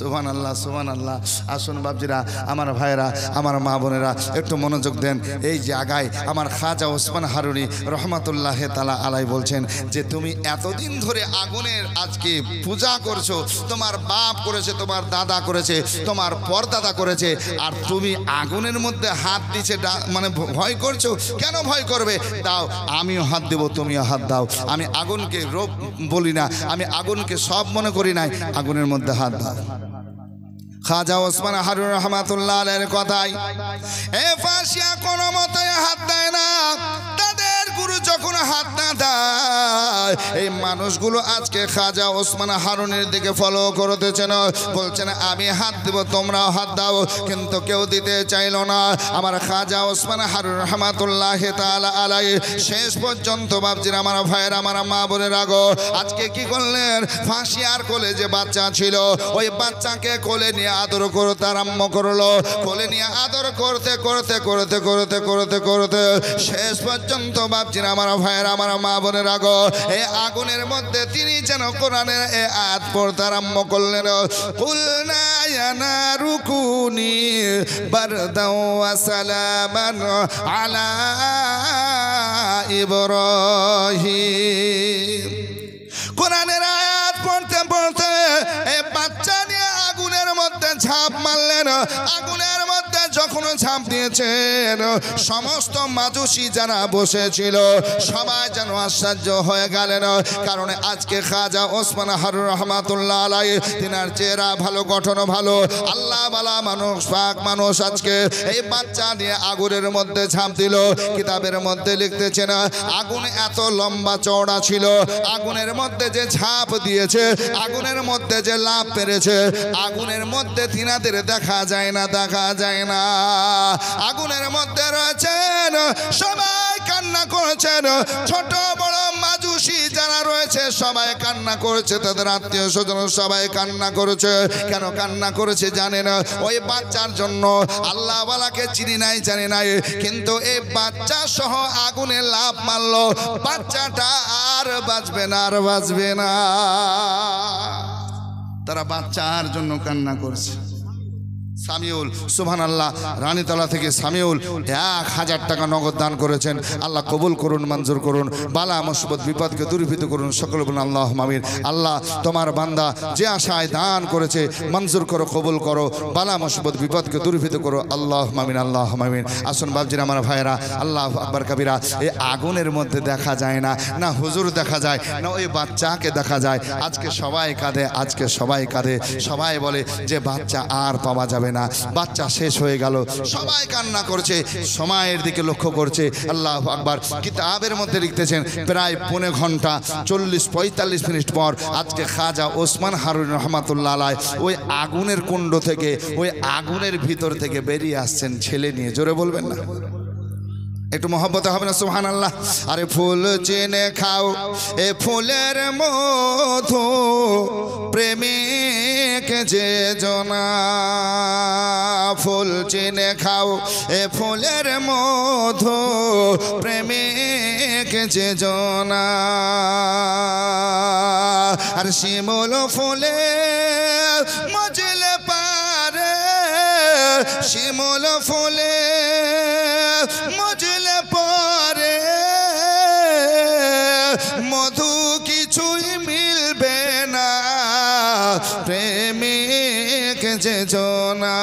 সুবহানাল্লাহ সুবহানাল্লাহ। আসুন বাপজিরা, আমার ভাইরা, আমার মা বোনেরা, একটু মনোযোগ দেন। এই জায়গায় আমার খাজা ওসমান হারুনি রহমাতুল্লাহ তাআলা আলাইহি বলছেন যে তুমি এতদিন ধরে আগুনের আজকে পূজা করছো, তোমার বাপ করেছে, তোমার দাদা করেছে, তোমার পরদাদা করেছে, আর তুমি আগুনের মধ্যে হাত দিছে, মানে ভয় করছো। কেন ভয় করবে? দাও, আমিও হাত দেব, তুমিও হাত দাও। আমি আগুনকে রব বলি না, আমি আগুনকে সব মনে করি নাই, আগুনের মধ্যে হাত দাও। খাজা ওসমান হারুন রহমাতুল্লাহ আলাইহির কথাই এ ফাঁসিয়া কোনো মতে হাত দেয় না। তাদের গুরু যখন হাত না দেয়, এই মানুষগুলো আজকে খাজা ওসমান হারুনের দিকে ফলো করতেছেন, বলছেন আমি হাত দেব, তোমরাও হাত দাও, কিন্তু কেউ দিতে চাইল না। আমার খাজা ওসমান হারুন রহমাতুল্লাহ তাআলা আলাইহি শেষ পর্যন্ত বাপজির, আমার ভাইয়ের, আমার মা বোনের আগো, আজকে কি করলেন? ফাঁসিয়ার কোলে যে বাচ্চা ছিল, ওই বাচ্চাকে কোলে নিয়ে আদর করতে আরম্ভ করলো। কোলে নিয়ে আদর করতে করতে করতে করতে করতে করতে শেষ পর্যন্ত বাপজির, আমার ভাইয়ের, আমার মা বোনের আগো, এই আগুনের মধ্যে তিনি যেন কোরআনের এই আয়াত পড়তে আরম্ভ করলেন, কুলনা ইয়া নারু কুনি বারদাও ওয়া সালামান আলা ইব্রাহিম। কোরআনের আয়াত পড়তে পড়তে এই বাচ্চা নিয়ে আগুনের মধ্যে ঝাঁপ মারলেন। আগুনের ঝাঁপ দিয়েছেন। সমস্ত মাজুসি যারা বসেছিল সবাই যেন আশ্চর্য হয়ে গেলেন, কারণ আজকে খাজা ওসমান হারুন রহমাতুল্লাহ আলাইহি তিনার চেহারা ভালো, গঠন ভালো, আল্লাহ বালা মানুষ, পাক মানুষ আজকে এই বাচ্চা নিয়ে আগুনের মধ্যে ঝাঁপ দিল। কিতাবের মধ্যে লিখতেছেন আগুন এত লম্বা চওড়া ছিল, আগুনের মধ্যে যে ঝাঁপ দিয়েছে, আগুনের মধ্যে যে লাভ পেরেছে, আগুনের মধ্যে তিনাদের দেখা যায় না, দেখা যায় না। আগুনের মধ্যে রয়েছেন, সবাই কান্না করেছেন, ছোট বড় মাজুসি যারা রয়েছে সবাই কান্না করেছে, তাদের আত্মীয় স্বজন সবাই কান্না করেছে। কেন কান্না করেছে জানেন? ওই বাচ্চার জন্য। আল্লাহ ওয়ালাকে চিনি নাই, জানি নাই, কিন্তু এই বাচ্চা সহ আগুনে লাভ মারলো, বাচ্চাটা আর বাঁচবে না, আর বাঁচবে না। তারা বাচ্চার জন্য কান্না করছে। সামিউল, সুবহানাল্লাহ, রানীতলা থেকে সামিউল 1000 টাকা নগদ দান করেছেন। আল্লাহ কবুল করুন, মঞ্জুর করুন, বালা মুসিবত বিপদকে দূরীভূত করুন, সকল বলুন আল্লাহুম্মা আমিন। আল্লাহ তোমার বান্দা যে আশায় দান করেছে মঞ্জুর করো, কবুল করো, বালা মুসিবত বিপদকে দূরীভূত করো, আল্লাহুম্মা আমিন, আল্লাহুম্মা আমিন। আসুন বাবজিরা, আমার ভাইয়েরা, আল্লাহু আকবার কবিরা। এই আগুনের মধ্যে দেখা যায় না, না হুজুর দেখা যায়, না ওই বাচ্চাকে দেখা যায়। আজকে সবাই কাঁদে, আজকে সবাই কাঁদে, সবাই বলে যে বাচ্চা আর পাওয়া যাবে না, বাচ্চা শেষ হয়ে গেল, সবাই কান্না করছে, সময়ের দিকে লক্ষ্য করছে। আল্লাহু আকবার। কিতাবের মধ্যে লিখতেছেন প্রায় 1.5 ঘন্টা 40-45 মিনিট পর আজকে খাজা ওসমান হারুন রহমাতুল্লাহ আলাইহি ওই আগুনের কুণ্ড থেকে, ওই আগুনের ভিতর থেকে বেরিয়ে আসছেন ছেলে নিয়ে। জোরে বলবেন না? একটু মহব্বতে হবে না? সুবহানাল্লাহ। আরে ফুল চিনে খাও এ ফুলের মধু, প্রেমিক যে জনা। ফুল চিনে খাও এ ফুলের মধু, প্রেমিক যে জনা। আর শিমুল ফুলে মজলে পারে, শিমুল ফুলে মজলে পরে, মধু কিছুই মিলবে না, প্রেমিক যে জনা।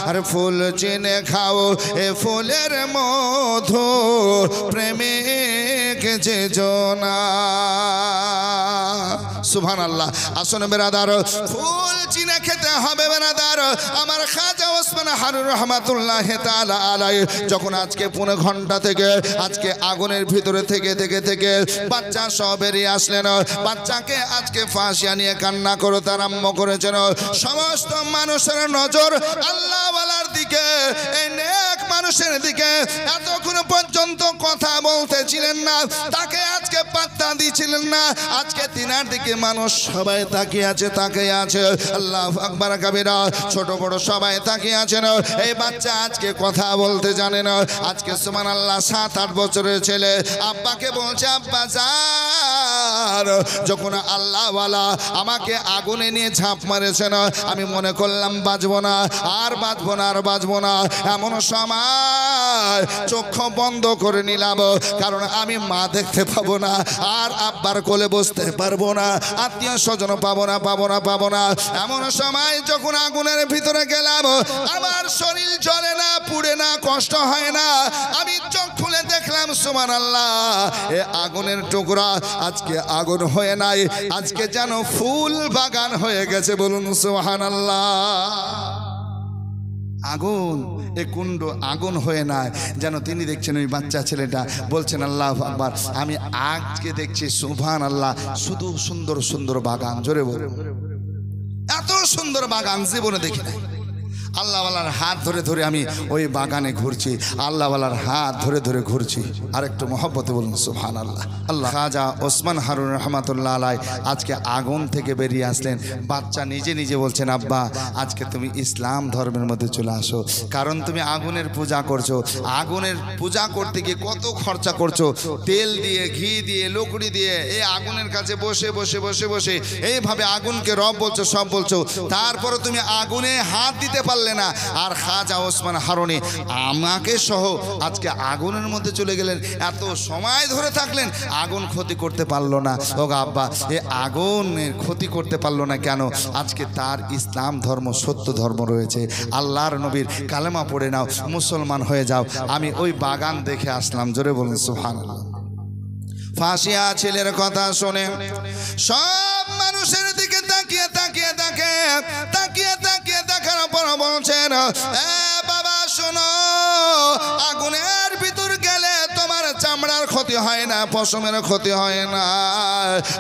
আর ফুল চিনে খাও এ ফুলের মধু, প্রেমিক যে জনা। সুবহানাল্লাহ। আসুন বেরাদার, ফুল চিনে খেতে হবে বেরাদার। আমার খাজা ওসমান হারুন রহমাতুল্লাহ তাআলা আলাইহি যখন আজকে 1.5 ঘন্টা থেকে আজকে আগুনের ভিতরে থেকে থেকে থেকে বাচ্চা সব বেরিয়ে আসলেন, বাচ্চাকে আজকে ফাঁসিয়া নিয়ে কান্না করতে আরম্ভ করেছেন। সমস্ত মানুষের নজর আল্লাহ ওয়ালার দিকে, এই নেক মানুষের দিকে। এতক্ষণ পর্যন্ত কথা বলতেছিলেন না, তাকে আজকে পাত্তা দিছিলেন না, আজকে তিনার দিকে মানুষ সবাই তাকিয়ে আছে, তাকিয়ে আছে। আল্লাহু আকবার কবিরা। ছোট বড় সবাই তাকিয়ে আছেন। এই বাচ্চা আজকে কথা বলতে জানে না। আজকে সুবহানাল্লাহ 7-8 বছরের ছেলে আব্বাকে বলছে, আব্বা যার, যখন আল্লাহ ওয়ালা আমাকে আগুনে নিয়ে ঝাঁপ মারেছেন আমি মনে করলাম বাঁচবো না, আর বাঁচবো না, আর বাঁচবো না। এমন সময় চক্ষু বন্ধ করে নিলাম, কারণ আমি মা দেখতে পাবো না, আর আব্বার কোলে বসতে পারবো না, আত্মীয় স্বজন পাবো না, পাবো না, পাবো না। এমন সময় যখন আগুনের ভিতরে গেলাম, আমার শরীর জ্বলে না, পুড়ে না, কষ্ট হয় না। আমি চোখ খুলে দেখলাম সুবহানাল্লাহ, এ আগুনের টুকরা আজকে আগুন হয়ে নাই, আজকে যেন ফুল বাগান হয়ে গেছে। বলুন সুবহানাল্লাহ। আগুন, এ কুণ্ড আগুন হয়ে নাই, যেন তিনি দেখছেন ওই বাচ্চা ছেলেটা বলছেন আল্লাহু আকবার, আমি আজকে দেখছি সুবহানাল্লাহ শুধু সুন্দর সুন্দর বাগান। জোরে বল, এত সুন্দর বাগান জীবনে দেখি নাই। আল্লাহওয়ালার হাত ধরে ধরে আমি ওই বাগানে ঘুরছি, আল্লাহওয়ালার হাত ধরে ধরে ঘুরছি। আর একটু মহব্বতে বলুন সুবহানাল্লাহ। আল্লাহ খাজা ওসমান হারুন রহমাতুল্লাহ আলাইহি আজকে আগুন থেকে বেরিয়ে আসলেন। বাচ্চা নিজে নিজে বলছেন, আব্বা আজকে তুমি ইসলাম ধর্মের মধ্যে চলে আসো, কারণ তুমি আগুনের পূজা করছো। আগুনের পূজা করতে গিয়ে কত খরচা করছো, তেল দিয়ে, ঘি দিয়ে, লকড়ি দিয়ে, এই আগুনের কাছে বসে বসে বসে বসে এইভাবে আগুনকে রব বলছো, সব বলছো, তারপরে তুমি আগুনে হাত দিতে পারলে পারলে না। আর খাজা ওসমান হারুনি আমাকে সহ আজকে আগুনের মধ্যে চলে গেলেন, এত সময় ধরে থাকলেন, আগুন ক্ষতি করতে পারলো না। ও আব্বা, এ আগুনের ক্ষতি করতে পারলো না কেন? আজকে তার ইসলাম ধর্ম সত্য ধর্ম রয়েছে। আল্লাহর নবীর কালেমা পড়ে নাও, মুসলমান হয়ে যাও। আমি ওই বাগান দেখে আসলাম, জোরে বলুন সুবহানাল্লাহ। ফাঁসিয়া ছেলের কথা শুনে সব মানুষের দিকে তাকিয়ে তাকিয়ে তাকিয়ে তাকিয়ে তাকিয়ে দেখার পর বলছেন, এ বাবা শোনো, আগুনের ভিতর গেলে তোমার চামড়ার ক্ষতি হয় না, পশমের ক্ষতি হয় না।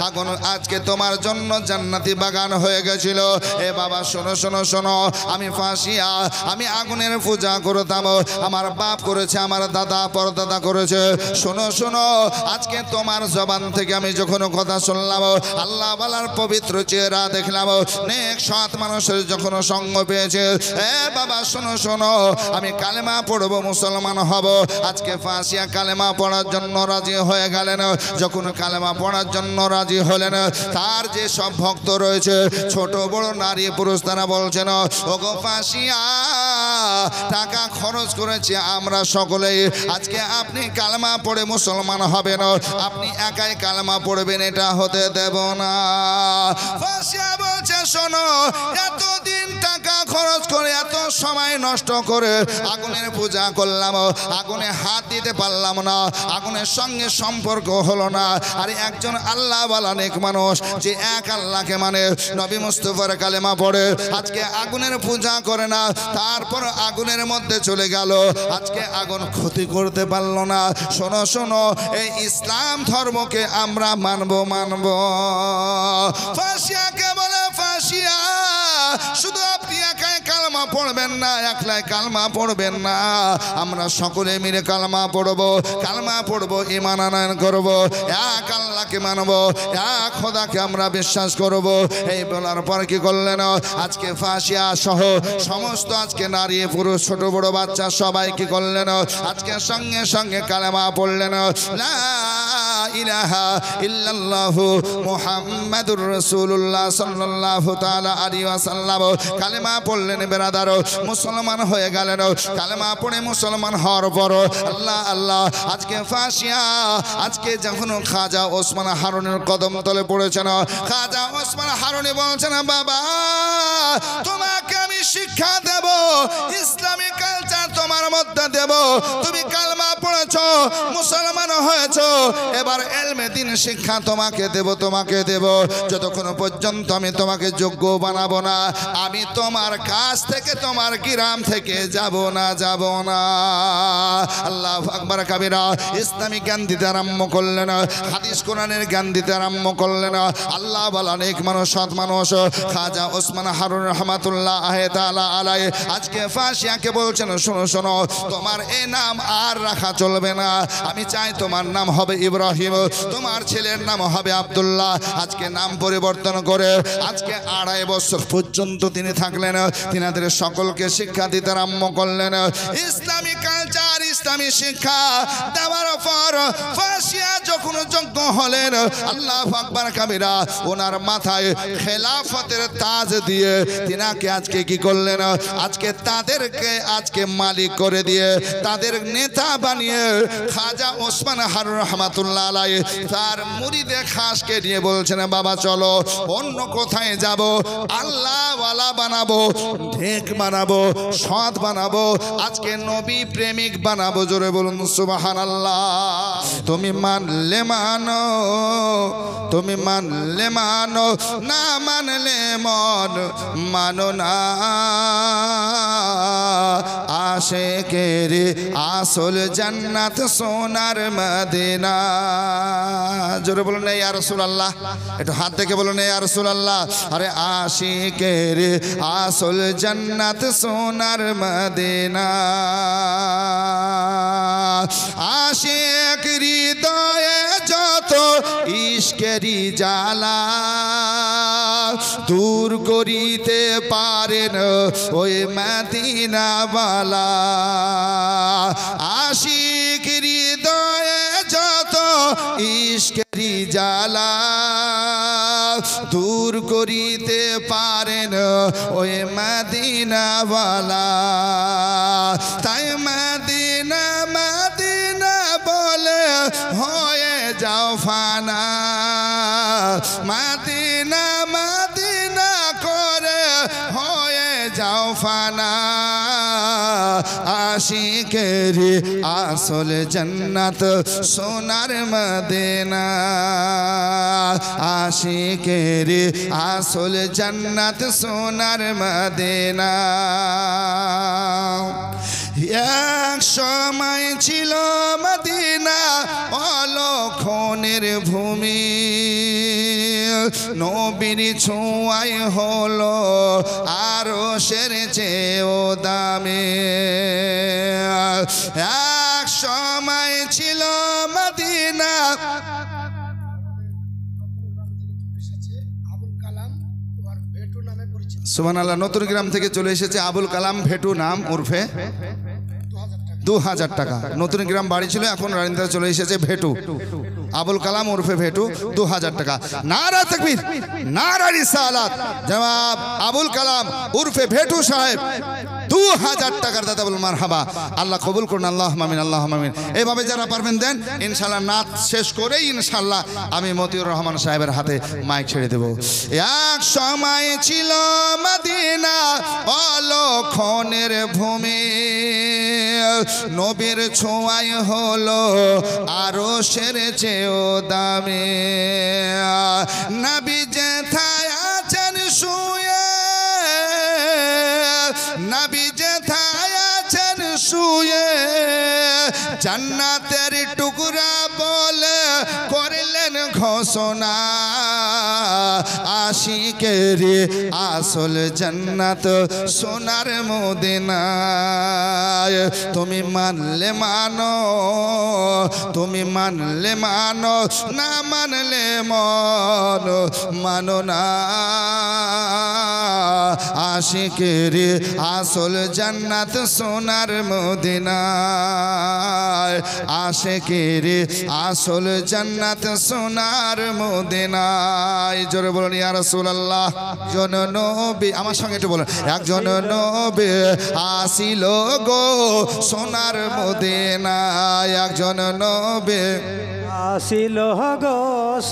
আগুন আজকে তোমার জন্য জান্নাতি বাগান হয়ে গেছিল। এ বাবা শোনো শোনো শোনো, আমি ফাঁসিয়া, আমি আগুনের পূজা করতাম, আমার বাপ করেছে, আমার দাদা পরদাদা করেছে। শোনো শোনো, আজকে তোমার জবান থেকে আমি যখন কথা শুনলাম, আল্লাহ বালার পবিত্র চেহারা দেখলাম, নেক সৎ মানুষের যখন সঙ্গ পেয়েছে, এ বাবা শোনো শোনো, আমি কালেমা পড়ব, মুসলমান হব। আজকে ফাঁসিয়া কালেমা পড়ার জন্য রাজি হয়ে গেলেন। যখন কালেমা পড়ার জন্য রাজি হলেন, তার যে সব ভক্ত রয়েছে, ছোট বড় নারী পুরুষ, তারা বলছেন, ওগো ফাঁসিয়া, টাকা খরচ করেছে আমরা সকলেই, আজকে আপনি কালেমা পড়ে মুসলমান হবেন, আপনি একাই কালেমা পড়বেন, এটা হতে দেব না। ফাঁসিয়া বলছে, শোনো, এতদিন টাকা খরচ করে, এত সময় নষ্ট করে আগুনের পূজা করলাম, আগুনে হাত দিতে পারলাম না, আগুনের সঙ্গে সম্পর্ক হলো না। আর একজন আল্লাহ ওয়ালা নেক মানুষ যে এক আল্লাহকে মানে, নবী মুস্তাফার কালেমা পড়ে, আজকে আগুনের পূজা করে না, তারপর আগুনের মধ্যে চলে গেল, আজকে আগুন ক্ষতি করতে পারলো না। শোনো শোনো, এই ইসলাম ধর্মকে আমরা মানবো মানবো। ফাঁসিয়াকে বলে, ফাঁসিয়া, শুধু আপনি একাই কালমা পড়বেন না, একলাই কালমা পড়বেন না, আমরা সকলে মিলে কালমা পড়বো, কালমা পড়বো, ঈমান আনয়ন করবো, এক আল্লাহকে মানবো, এক খোদাকে আমরা বিশ্বাস করবো। এই বলার পর কি করলেন? আজকে ফাঁসিয়া সহ সমস্ত আজকে নারী পুরুষ ছোট বড় বাচ্চা সবাই কি করলেন? আজকে সঙ্গে সঙ্গে কালেমা পড়লেন, লা ইলাহা ইল্লাল্লাহু মুহাম্মাদুর রাসূলুল্লাহ সাল্লাল্লাহু তাআলা আলাইহি ওয়াসাল্লাম। কালেমা পড়লেন বেরাদার, মুসলমান হয়ে গেলেন। কালেমা পড়ে মুসলমান হওয়ার পর আল্লাহ আল্লাহ, আজকে ফাঁসিয়া, আজকে যখন খাজা ওসমান হারুনের কদম তলে পড়েছেন, খাজা ওসমান হারুনি বলছেন, বাবা তোমাকে আমি শিক্ষা দেব, ইসলামিক কালচার তোমার মধ্যে দেব, তুমি কালেমা পড়েছো, মুসলমান হয়েছো, এবার ইলমে দ্বীন শিক্ষা তোমাকে দেব, তোমাকে দেব। যতক্ষণ পর্যন্ত আমি তোমাকে যোগ্য বানাবো না, আমি তোমার কাছ থেকে, তোমার গ্রাম থেকে যাব না, যাব না। আল্লাহু আকবার কাবীরা। ইসলামিক জ্ঞান দিতে আরম্ভ করলেন, হাদিস কোরআনের জ্ঞান দিতে আরম্ভ করলেন। আল্লাহ বলা নেক মানুষ, সৎ মানুষ খাজা ওসমান হারুন রহমাতুল্লাহ তাআলা আলাইহি আজকে ফাঁসিয়াকে বলছেন, শোনো শোনো, তোমার এই নাম আর রাখা চলবে না, আমি চাই তোমার নাম হবে ইব্রাহিম, তোমার ছেলের নাম হবে আব্দুল্লাহ। আজকে নাম পরিবর্তন করে আজকে 2.5 বছর পর্যন্ত তিনি থাকলেন, তিনাদের সকলকে শিক্ষা দিতে আরম্ভ করলেন। ইসলামী কালচার, ইসলামী শিক্ষা দেওয়ার পর ফাঁসিয়া যখন যোগ্য হলেন, আল্লাহু আকবার কাবীরা, ওনার মাথায় খেলাফতের তাজ দিয়ে তিনাকে আজকে কি করলেন? আজকে তাদেরকে আজকে মালিক করে দিয়ে, তাদের নেতা বানিয়ে খাজা ওসমান হারুন রহমাতুল্লাহ আলাইহি তার মুরিদে খাসকে নিয়ে বলছেন, বাবা চলো অন্য কোথায় যাব, আল্লাহ ওয়ালা বানাবো, ঢেক বানাবো, সৎ বানাবো, আজকে নবী প্রেমিক বানাবো। জোরে বলুন সুবহানাল্লাহ। তুমি মানলে মানো, তুমি মানলে মানো, না মানলে মন মানো না, আশিকের আসল জান্নাত সোনার মদিনা। জোরে বলুন না ইয়া রাসূলুল্লাহ, একটু হাত দেখে বলুন ইয়া রাসূলুল্লাহ। আরে আশিকের আসল জান্নাত সোনার মদিনা, আশিক হৃদয়ে যত ইশকেরি জ্বালা দূর করিতে পারেন ওই মদিনাওয়ালা, আশিক হৃদয়ে যত ইশকেরি জ্বালা দূর করিতে পারেন ওই মদিনাওয়ালা। তাই মদিনা মদিনা বলে হয়ে যাও ফানা, মদিনা মদিনা করে হয়ে যাও ফানা। আশিকের আসল জান্নাত সোনার মদিনা, আশিকের আসল জান্নাত সোনার মদিনা। এক সময় ছিল মদিনা অলক্ষণের ভূমি, নবীর ছোঁয়ায় হলো আরশের চেয়েও দামি। এক সময় ছিল মদিনা আবুল কালাম ওর ভেটু নামে পরিচিত। সুবহানাল্লাহ। নতুন গ্রাম থেকে চলে এসেছে আবুল কালাম ভেটু নাম উর্ফে 2000 টাকা। নতুন গ্রাম বাড়ি ছিল, এখন রানীতে চলে এসেছে ভেটু। আবুল কালাম উর্ফে ভেটু 2000 টাকা। নারা তাকবীর, নারা রিসালাত। জনাব আবুল কালাম উর্ফে ভেটু সাহেব 2000 টাকার দাদা বলুন মারহাবা। আল্লাহ কবুল করুন, আল্লাহ মামিন, আল্লাহ মামিন। এইভাবে যারা পারবেন দেন, ইনশাল্লাহ নাচ শেষ করেই ইনশাল্লাহ আমি মতিউর রহমান সাহেবের হাতে মাইক ছেড়ে দেব। এক সময় ছিল মদিনা অলক্ষণের ভূমি, নবীর ছোঁয়ায় হলো আরশের চেয়েও দামি। নবী যেথায় আছেন শুয়ে, নবী যেথায় আছেন শুয়ে, জান্নাতের টুকরা বলে করলেন ঘোষণা। আশিকের আসল জান্নাত সোনার মদিনায়। তুমি মানলে মানো, তুমি মানলে মানো, না মানলে মানো না। আশিকের আসল জান্নাত সোনার মদিনায়, আশিকের আসল জান্নাত সোনার মদিনায়। জোরে বলুন ইয়া রাসূলুল্লাহ। জন নবী, আমার সঙ্গে একটু বলুন। একজন নবী আসিল গো সোনার মদিনায়, একজন নবী আসিল গো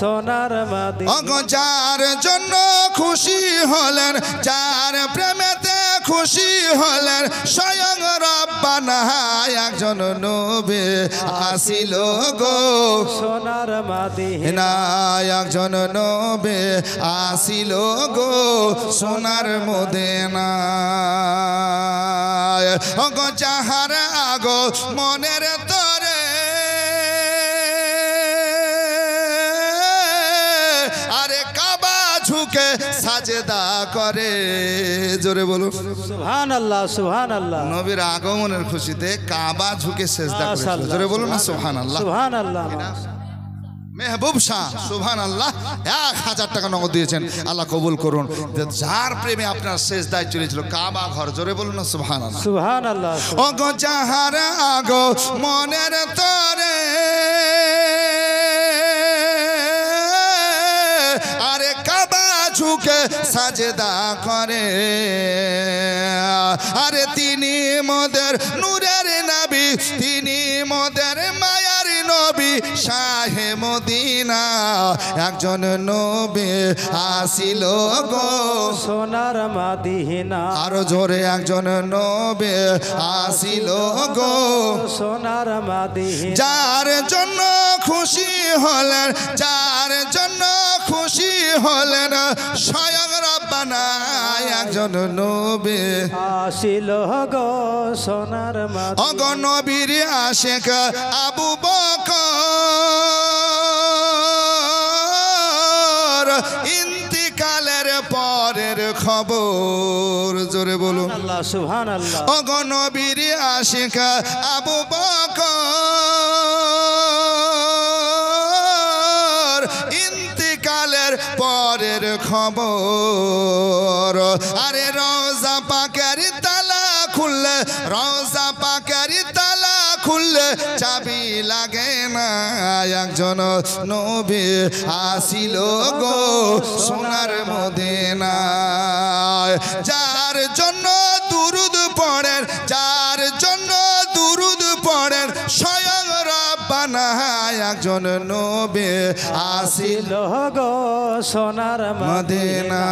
সোনার মদিনা। যার জন্য খুশি হলেন, যার প্রেমেতে খুশি হলেন স্বয়ং রব্বানা। একজন নবী আসিল গো সোনার মদিনা, একজন নবী আসিল গো সোনার মদিনা। যাহার আগো মনের তরে আরে কাবা ঝুঁকে সাজদা করে। জোরে বলুন সুবহানাল্লাহ, সুবহানাল্লাহ। নবীর আগমনের খুশিতে কাবা ঝুঁকে সেজদা করেছিল। জোরে বলুন না সুবহানাল্লাহ। সুবহানাল্লাহ। মেহবুব শাহ সুবহানাল্লাহ 1000 টাকা নগদ দিয়েছেন, আল্লাহ কবুল করুন। যার প্রেমে আপনার সেজদায় চলেছিল কাবা ঘর। জোরে বলুন না সুবহানাল্লাহ, সুবহানাল্লাহ। ওগো যাহার আগো মনের তরে আরে কাবা ঝুঁকে সাজদা করে, আরে তিনি মোদের নূরের নবী, তিনি মোদের মায়ার নবী, শাহে মদিনা। একজন নবী আসিল গো সোনার মদিনা, আরো জোরে। একজন নবী আসিল গো সোনার মদিনা। যার জন্য খুশি হলেন, যার জন্য খুশি হলেন স্বয়ং রব্বানা। একজন নবী আসিল গো সোনার মদিনা। ওগো নবীর আশিক আবু বকর ইন্তিকালের পরের খবর। জোরে বলুন আল্লাহ, সুবহানাল্লাহ। ওগো নবীর আশিক আবু বকর ইন্তিকালের পরের খবর। আরে রওজা পাকের তালা খুললে, রওজা পাকের তালা খুললে চাবি লাগে না একজন নবী আসিল গো সোনার মদিনায় যার জন্য দুরুদ পড়েন যার জন্য দুরুদ পড়েন স্বয়ং রব্বানা একজন নবী আসিল ছিল গো সোনার মদিনা।